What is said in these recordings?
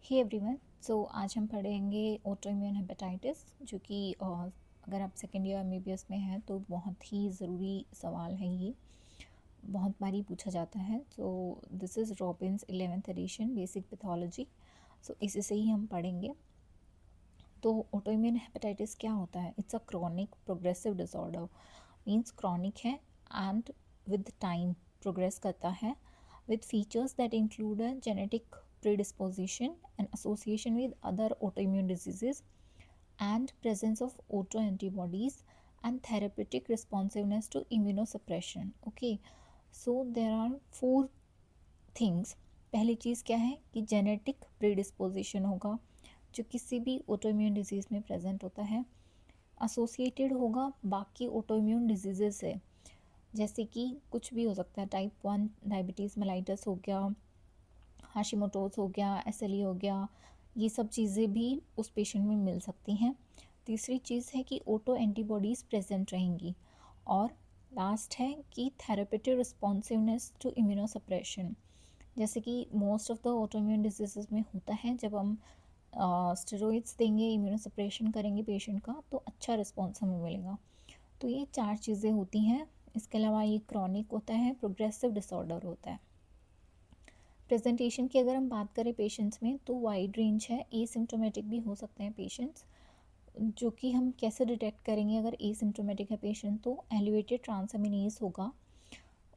Hey everyone. सो आज हम पढ़ेंगे ऑटो इम्यून हेपेटाइटिस, जो कि अगर आप सेकेंड ईयर एमबीबीएस में हैं तो बहुत ही ज़रूरी सवाल है। ये बहुत बारी पूछा जाता है। So this is Robbins 11th edition basic pathology. So इसी से ही हम पढ़ेंगे। तो ऑटो इम्यून हेपेटाइटिस क्या होता है? It's a chronic progressive disorder, means chronic है एंड विद टाइम प्रोग्रेस करता है, with features that include a genetic predisposition and association with other autoimmune diseases and presence of autoantibodies and therapeutic responsiveness to immunosuppression. Okay, so there are four things. पहली चीज़ क्या है कि genetic predisposition होगा जो किसी भी ऑटोइम्यून डिजीज़ में present होता है, एसोसिएटेड होगा बाकी ऑटोइम्यून डिजीज़ से, जैसे कि कुछ भी हो सकता है। टाइप 1 डायबिटीज़ मेलाइटस हो गया, हाशिमोटोस हो गया, एसएलई हो गया, ये सब चीज़ें भी उस पेशेंट में मिल सकती हैं। तीसरी चीज़ है कि ऑटो एंटीबॉडीज़ प्रेजेंट रहेंगी। और लास्ट है कि थेरेपेटिक रिस्पॉन्सिवनेस टू इम्यूनोसप्रेशन, जैसे कि most of the autoimmune disease में होता है। जब हम स्टेरॉइड्स देंगे, इम्यूनोसप्रेशन करेंगे पेशेंट का, तो अच्छा रिस्पॉन्स हमें मिलेगा। तो ये चार चीज़ें होती हैं। इसके अलावा ये क्रॉनिक होता है, प्रोग्रेसिव डिसऑर्डर होता है। प्रेजेंटेशन की अगर हम बात करें पेशेंट्स में, तो वाइड रेंज है। एसिम्टोमेटिक भी हो सकते हैं पेशेंट्स, जो कि हम कैसे डिटेक्ट करेंगे? अगर एसिम्टोमेटिक है पेशेंट तो एलिवेटेड ट्रांसएमिनेज होगा।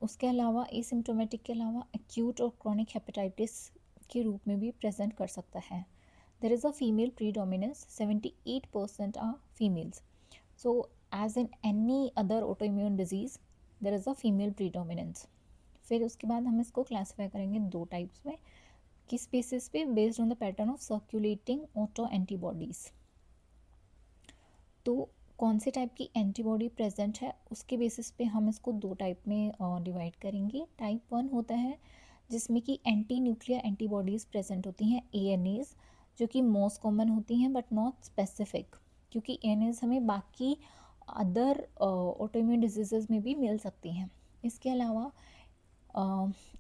उसके अलावा एसिम्टोमेटिक के अलावा एक्यूट और क्रॉनिक हेपेटाइटिस के रूप में भी प्रेजेंट कर सकता है। There is a female predominance, 78% are females. So as in any other autoimmune disease there is a female predominance. फिर उसके बाद हम इसको क्लासीफाई करेंगे दो टाइप्स में। किस बेसिस पे? Based on the pattern of circulating auto antibodies. तो कौन से टाइप की एंटीबॉडी प्रेजेंट है उसके बेसिस पे हम इसको दो टाइप में डिवाइड करेंगे। टाइप 1 होता है जिसमें कि एंटी न्यूक्लियर एंटीबॉडीज़ प्रेजेंट होती हैं, एएनएज, जो कि मोस्ट कॉमन होती हैं बट नॉट स्पेसिफिक, क्योंकि एएनएज हमें बाकी अदर ऑटोइम्यून डिजीज़ में भी मिल सकती हैं। इसके अलावा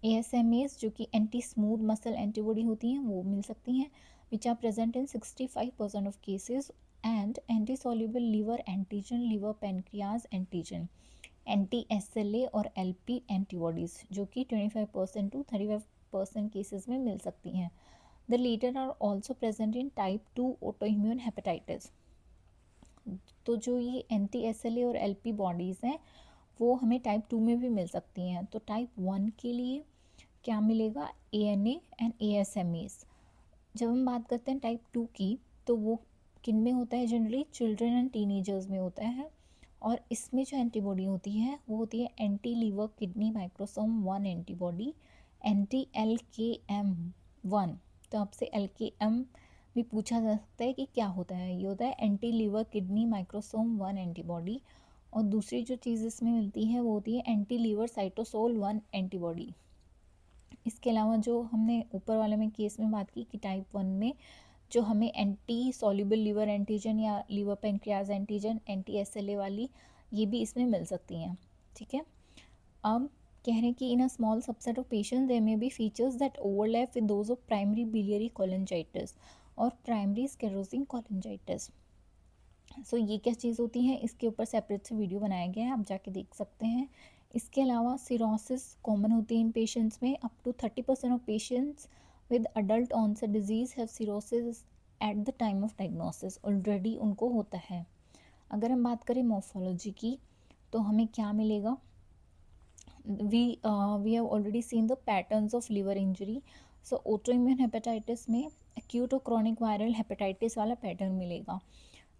ASMAs, जो कि एंटी स्मूथ मसल एंटीबॉडी होती हैं, वो मिल सकती हैं, which are present in 65% of cases. And anti soluble liver antigen, liver pancreas antigen, anti SLA और LP एंटीबॉडीज़, जो कि 25% टू 35% केसेस में मिल सकती हैं। The latter are also present in type 2 autoimmune hepatitis. तो जो ये एंटी SLA और LP बॉडीज़ हैं वो हमें टाइप 2 में भी मिल सकती हैं। तो टाइप 1 के लिए क्या मिलेगा? ANA and ASMAs। जब हम बात करते हैं टाइप 2 की, तो वो किन में होता है? जनरली चिल्ड्रन एंड टीनेजर्स में होता है। और इसमें जो एंटीबॉडी होती है वो होती है anti liver kidney microsome 1 antibody, anti LKM1। तो आपसे LKM भी पूछा जा सकता है कि क्या होता है। ये होता है anti liver kidney microsome 1 antibody. और दूसरी जो चीज़ इसमें मिलती है वो होती है एंटी लीवर साइटोसोल 1 एंटीबॉडी। इसके अलावा जो हमने ऊपर वाले में केस में बात की कि टाइप 1 में जो हमें एंटी सॉल्युबल लीवर एंटीजन या liver pancreas antigen, anti SLA वाली, ये भी इसमें मिल सकती हैं। ठीक है। अब कह रहे हैं कि in a small subset of patients there may be features that overlap with those of primary biliary cholangitis और प्राइमरी स्क्लेरोसिंग कोलिंजाइटिस। सो ये क्या चीज़ होती है, इसके ऊपर सेपरेट से वीडियो बनाया गया है, आप जाके देख सकते हैं। इसके अलावा सिरोसिस कॉमन होती है इन पेशेंट्स में। Up to 30% of patients with adult onset disease have cirrhosis at the time of diagnosis, already उनको होता है। अगर हम बात करें मॉर्फोलॉजी की, तो हमें क्या मिलेगा? we have already seen the patterns of liver injury. So autoimmune hepatitis में acute और chronic viral hepatitis वाला पैटर्न मिलेगा।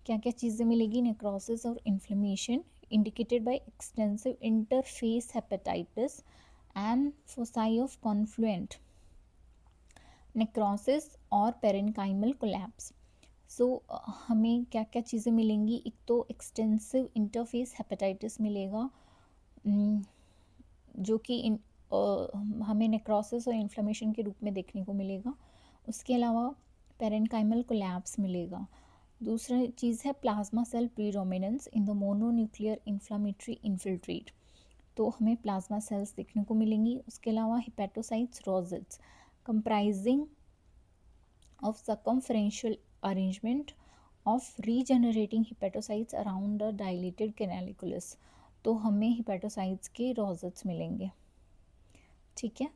क्या क्या चीज़ें मिलेगी? नेक्रोसिस और inflammation indicated by extensive interface hepatitis and foci of confluent necrosis और पेरेन्काइमल कोलैप्स। सो हमें क्या क्या चीज़ें मिलेंगी? एक तो एक्सटेंसिव इंटरफेस हेपेटाइटिस मिलेगा, जो कि हमें नेक्रोसिस और इन्फ्लेमेशन के रूप में देखने को मिलेगा। उसके अलावा पेरेन्काइमल कोलैप्स मिलेगा। दूसरा चीज़ है plasma cell predominance in the mononuclear inflammatory infiltrate, तो हमें प्लाज्मा सेल्स देखने को मिलेंगी। उसके अलावा hepatocytes rosettes comprising of circumferential arrangement of regenerating hepatocytes around a dilated canaliculus। तो हमें हिपेटोसाइट्स के रोजेट्स मिलेंगे। ठीक है,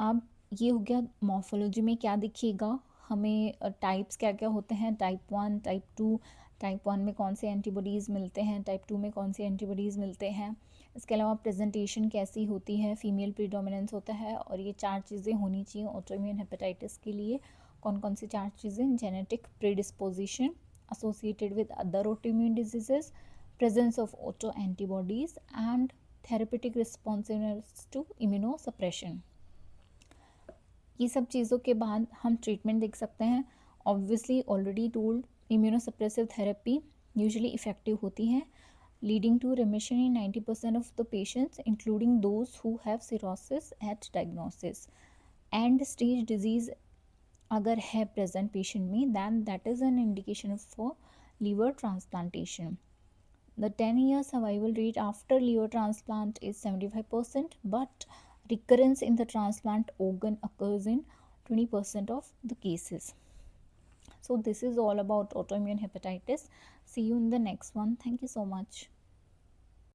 अब ये हो गया मॉर्फोलॉजी में क्या दिखेगा हमें, टाइप्स क्या क्या होते हैं, टाइप 1, टाइप 2, टाइप 1 में कौन से एंटीबॉडीज़ मिलते हैं, टाइप 2 में कौन से एंटीबॉडीज़ मिलते हैं। इसके अलावा प्रेजेंटेशन कैसी होती है, फीमेल प्रीडोमिनेंस होता है, और ये 4 चीज़ें होनी चाहिए ऑटोइम्यून हेपेटाइटिस के लिए। कौन कौन सी 4 चीज़ें, genetic predisposition associated with other autoimmune diseases, presence of autoantibodies and therapeutic responsiveness to immunosuppression। ये सब चीज़ों के बाद हम ट्रीटमेंट देख सकते हैं। Obviously already told, immunosuppressive therapy usually effective होती है, leading to remission in 90% of the patients including those who have cirrhosis at diagnosis. End stage disease अगर है प्रेजेंट पेशेंट में, then that is an indication for liver transplantation. The 10-year survival rate after liver transplant is 75%, but recurrence in the transplant organ occurs in 20% of the cases. So this is all about autoimmune hepatitis. See you in the next one. Thank you so much.